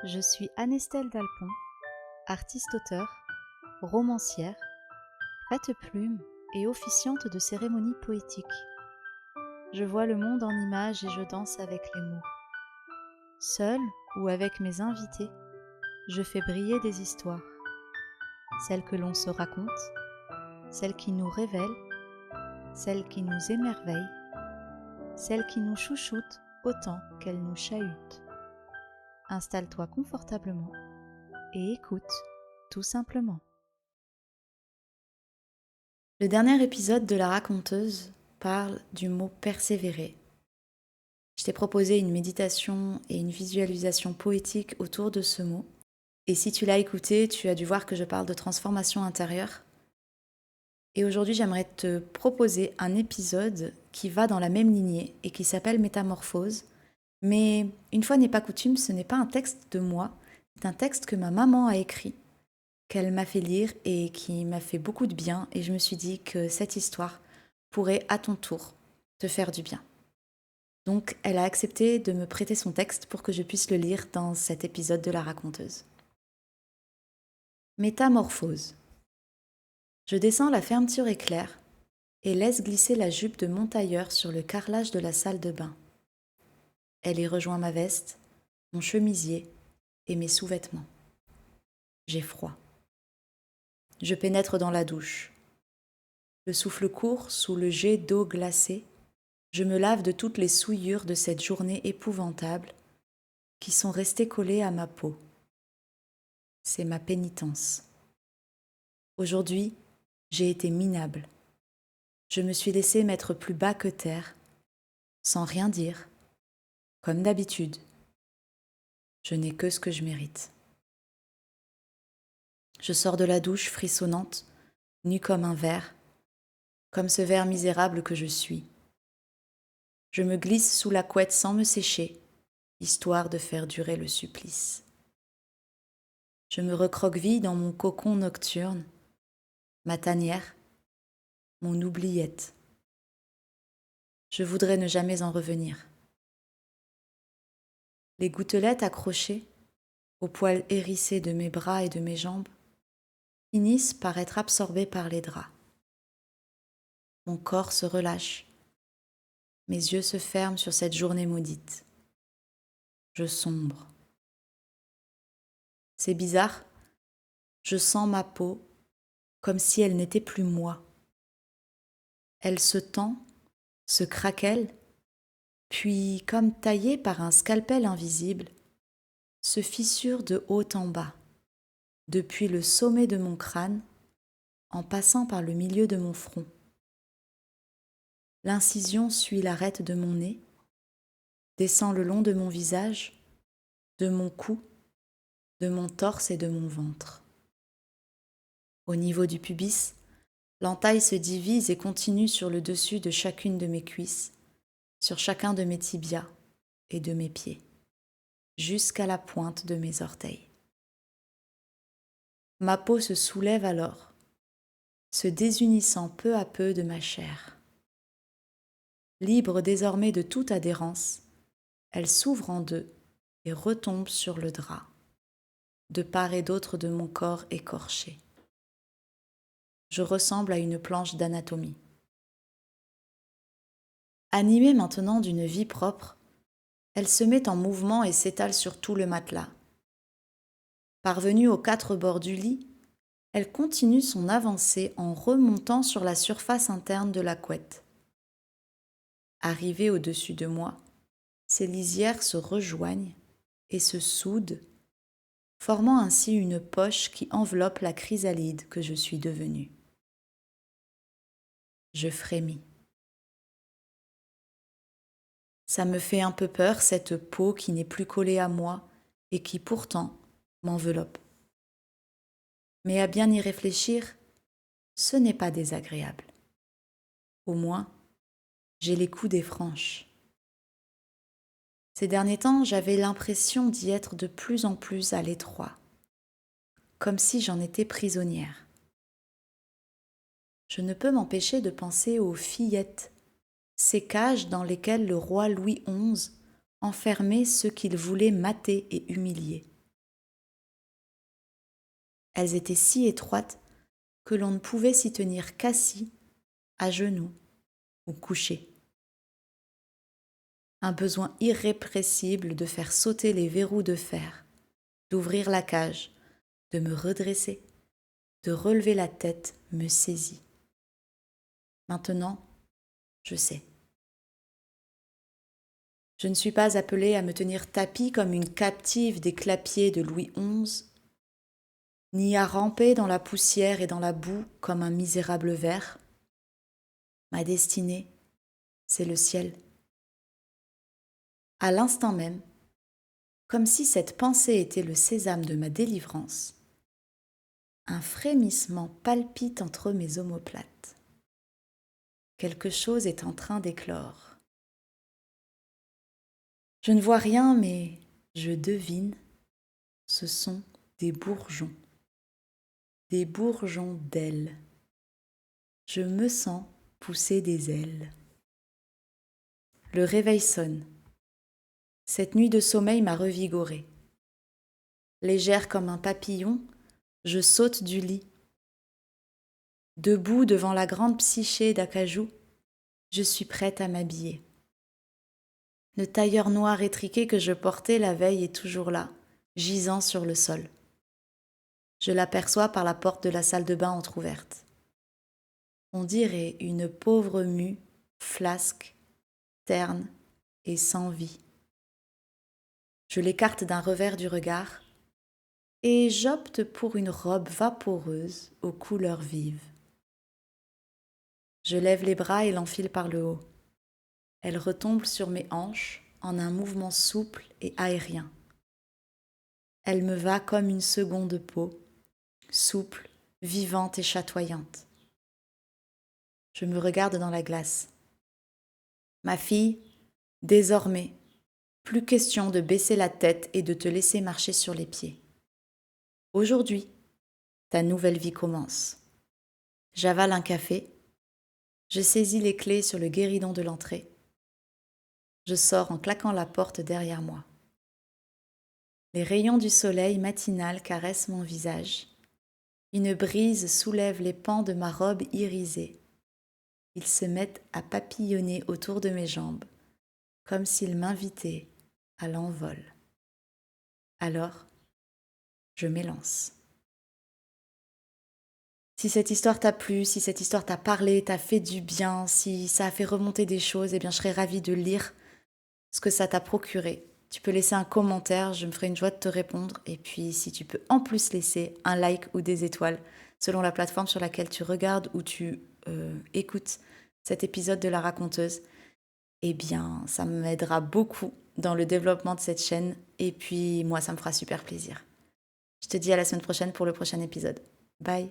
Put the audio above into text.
Je suis Anestelle Dalpon, artiste-auteur, romancière, prête-plume et officiante de cérémonies poétiques. Je vois le monde en images et je danse avec les mots. Seule ou avec mes invités, je fais briller des histoires. Celles que l'on se raconte, celles qui nous révèlent, celles qui nous émerveillent, celles qui nous chouchoutent autant qu'elles nous chahutent. Installe-toi confortablement et écoute, tout simplement. Le dernier épisode de La Raconteuse parle du mot persévérer. Je t'ai proposé une méditation et une visualisation poétique autour de ce mot. Et si tu l'as écouté, tu as dû voir que je parle de transformation intérieure. Et aujourd'hui, j'aimerais te proposer un épisode qui va dans la même lignée et qui s'appelle Métamorphose. Mais une fois n'est pas coutume, ce n'est pas un texte de moi, c'est un texte que ma maman a écrit, qu'elle m'a fait lire et qui m'a fait beaucoup de bien. Et je me suis dit que cette histoire pourrait à ton tour te faire du bien. Donc elle a accepté de me prêter son texte pour que je puisse le lire dans cet épisode de La Raconteuse. Métamorphose. Je descends la fermeture éclair et laisse glisser la jupe de mon tailleur sur le carrelage de la salle de bain. Elle y rejoint ma veste, mon chemisier et mes sous-vêtements. J'ai froid. Je pénètre dans la douche. Le souffle court sous le jet d'eau glacée. Je me lave de toutes les souillures de cette journée épouvantable qui sont restées collées à ma peau. C'est ma pénitence. Aujourd'hui, j'ai été minable. Je me suis laissée mettre plus bas que terre, sans rien dire, comme d'habitude. Je n'ai que ce que je mérite. Je sors de la douche frissonnante, nue comme un ver, comme ce ver misérable que je suis. Je me glisse sous la couette sans me sécher, histoire de faire durer le supplice. Je me recroqueville dans mon cocon nocturne, ma tanière, mon oubliette. Je voudrais ne jamais en revenir. Les gouttelettes accrochées aux poils hérissés de mes bras et de mes jambes finissent par être absorbées par les draps. Mon corps se relâche. Mes yeux se ferment sur cette journée maudite. Je sombre. C'est bizarre. Je sens ma peau comme si elle n'était plus moi. Elle se tend, se craquelle, puis, comme taillée par un scalpel invisible, se fissure de haut en bas, depuis le sommet de mon crâne, en passant par le milieu de mon front. L'incision suit l'arête de mon nez, descend le long de mon visage, de mon cou, de mon torse et de mon ventre. Au niveau du pubis, l'entaille se divise et continue sur le dessus de chacune de mes cuisses, sur chacun de mes tibias et de mes pieds, jusqu'à la pointe de mes orteils. Ma peau se soulève alors, se désunissant peu à peu de ma chair. Libre désormais de toute adhérence, elle s'ouvre en deux et retombe sur le drap, de part et d'autre de mon corps écorché. Je ressemble à une planche d'anatomie. Animée maintenant d'une vie propre, elle se met en mouvement et s'étale sur tout le matelas. Parvenue aux quatre bords du lit, elle continue son avancée en remontant sur la surface interne de la couette. Arrivée au-dessus de moi, ses lisières se rejoignent et se soudent, formant ainsi une poche qui enveloppe la chrysalide que je suis devenue. Je frémis. Ça me fait un peu peur, cette peau qui n'est plus collée à moi et qui pourtant m'enveloppe. Mais à bien y réfléchir, ce n'est pas désagréable. Au moins, j'ai les coudées franches. Ces derniers temps, j'avais l'impression d'y être de plus en plus à l'étroit, comme si j'en étais prisonnière. Je ne peux m'empêcher de penser aux fillettes, ces cages dans lesquelles le roi Louis XI enfermait ceux qu'il voulait mater et humilier. Elles étaient si étroites que l'on ne pouvait s'y tenir qu'assis, à genoux ou couché. Un besoin irrépressible de faire sauter les verrous de fer, d'ouvrir la cage, de me redresser, de relever la tête me saisit. Maintenant, je sais. Je ne suis pas appelée à me tenir tapie comme une captive des clapiers de Louis XI, ni à ramper dans la poussière et dans la boue comme un misérable ver. Ma destinée, c'est le ciel. À l'instant même, comme si cette pensée était le sésame de ma délivrance, un frémissement palpite entre mes omoplates. Quelque chose est en train d'éclore. Je ne vois rien, mais je devine, ce sont des bourgeons d'ailes. Je me sens pousser des ailes. Le réveil sonne. Cette nuit de sommeil m'a revigorée. Légère comme un papillon, je saute du lit. Debout devant la grande psyché d'acajou, je suis prête à m'habiller. Le tailleur noir étriqué que je portais la veille est toujours là, gisant sur le sol. Je l'aperçois par la porte de la salle de bain entr'ouverte. On dirait une pauvre mue, flasque, terne et sans vie. Je l'écarte d'un revers du regard et j'opte pour une robe vaporeuse aux couleurs vives. Je lève les bras et l'enfile par le haut. Elle retombe sur mes hanches en un mouvement souple et aérien. Elle me va comme une seconde peau, souple, vivante et chatoyante. Je me regarde dans la glace. Ma fille, désormais, plus question de baisser la tête et de te laisser marcher sur les pieds. Aujourd'hui, ta nouvelle vie commence. J'avale un café, je saisis les clés sur le guéridon de l'entrée. Je sors en claquant la porte derrière moi. Les rayons du soleil matinal caressent mon visage. Une brise soulève les pans de ma robe irisée. Ils se mettent à papillonner autour de mes jambes, comme s'ils m'invitaient à l'envol. Alors, je m'élance. Si cette histoire t'a plu, si cette histoire t'a parlé, t'a fait du bien, si ça a fait remonter des choses, eh bien je serais ravie de lire ce que ça t'a procuré. Tu peux laisser un commentaire, je me ferai une joie de te répondre. Et puis si tu peux en plus laisser un like ou des étoiles selon la plateforme sur laquelle tu regardes ou tu écoutes cet épisode de La Raconteuse, eh bien ça m'aidera beaucoup dans le développement de cette chaîne. Et puis moi, ça me fera super plaisir. Je te dis à la semaine prochaine pour le prochain épisode. Bye!